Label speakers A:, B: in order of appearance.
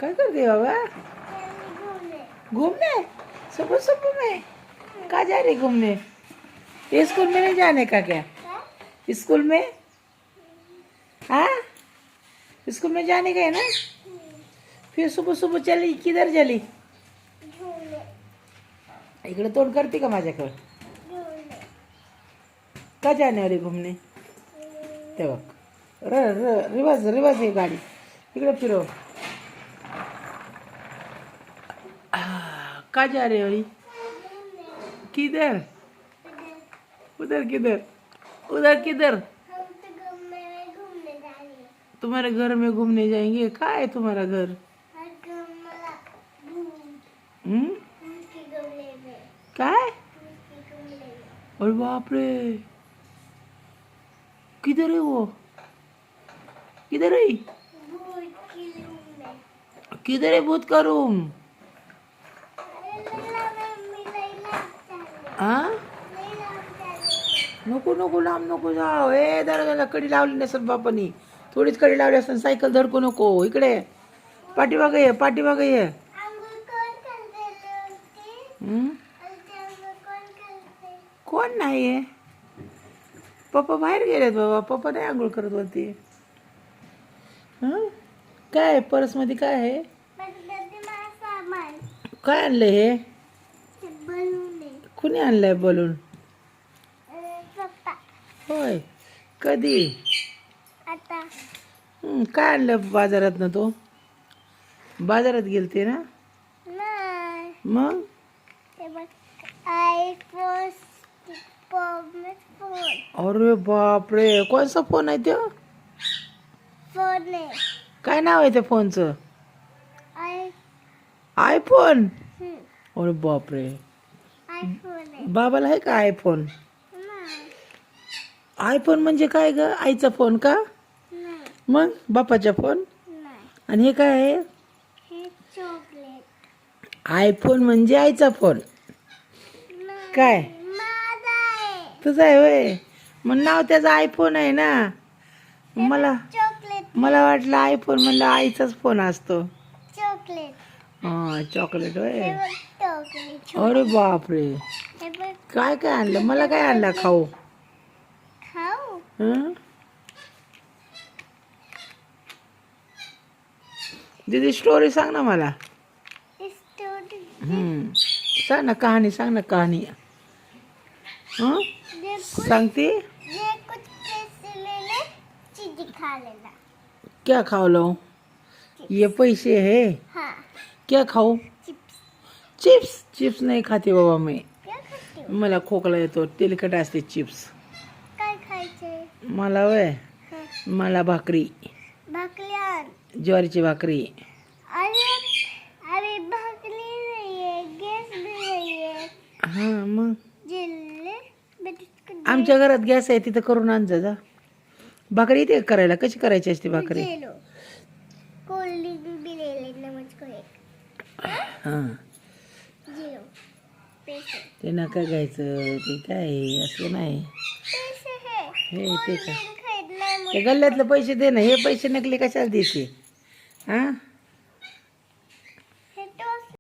A: क्या करते हो बाबा? घूमने? सुबह सुबह में कहाँ जा रही घूमने? ये स्कूल में नहीं जाने का क्या? स्कूल में? हाँ, स्कूल में जाने का है ना? फिर सुबह सुबह चली किधर चली? इकडे तोंड करते का माझ्याकडे? का जाने वाली घूमने? ते बघ रिवर्स रिवर्स ये गाडी इकडे फिरव. का जा रहे हो? किधर? उधर किधर? उधर किधर? तुम्हारे घर में घूमने जाएंगे. कहाँ है तुम्हारा घर? काय? अरे बाप रे, किधर है वो? किधर है? किधर है भूत का रूम? हाँ, नको नको लांब नको जाओ. ए दरवाजाला कडी लावली नसेल बापानी. थोडीच कडी लावली असेल. सायकल धडकू नको. इकडे पाठीमागे ये, पाठीमागे ये. कोण नाही आहे? पप्पा बाहेर गेलेत बाबा. पप्पा नाही आंघोळ करत वरती. काय पर्समध्ये काय आहे? काय आणलंय हे? कुणी आणलंय बलून? होय, कधी? काय आणलं बाजारात ना? तो बाजारात गेलते ना? मग अरे बाप रे, कोणचा फोन आहे तो? काय नाव आहे त्या फोनचं? आयफोन. अरे बाप रे, बाबाला आहे का आयफोन? आयफोन म्हणजे काय ग? आईचा फोन का? मग बापाचा फोन. आणि हे काय आहे? आयफोन म्हणजे आईचा फोन. काय तुझा आहे होय? मग नाव त्याचं आयफोन आहे ना. मला वाटलं आयफोन म्हणलं आईचाच फोन असतो. हा, चॉकलेट होय. अरे बाप रे, काय काय आणलं? मला काय आणलं खाऊ? दीदी स्टोरी सांग ना मला. सांग ना कहाणी, सांग ना कहाणी. सांगती. क्या खाओ लो? ये पैसे है. क्या खाऊ? चिप्स. चिप्स नाही खाते बाबा मी. मला खोकला येतो. तेलकट असते चिप्स. मला वय, मला भाकरी, ज्वारीची भाकरी. हा, मग आमच्या घरात गॅस आहे, तिथं करून आण जा. भाकरी येते करायला? कशी करायची असते भाकरी? हा, ते नका घ्यायचं. ते काय असं नाही. हे ते काय, ते गल्ल्यातले पैसे दे ना. हे पैसे नकली कशाला देते? हा,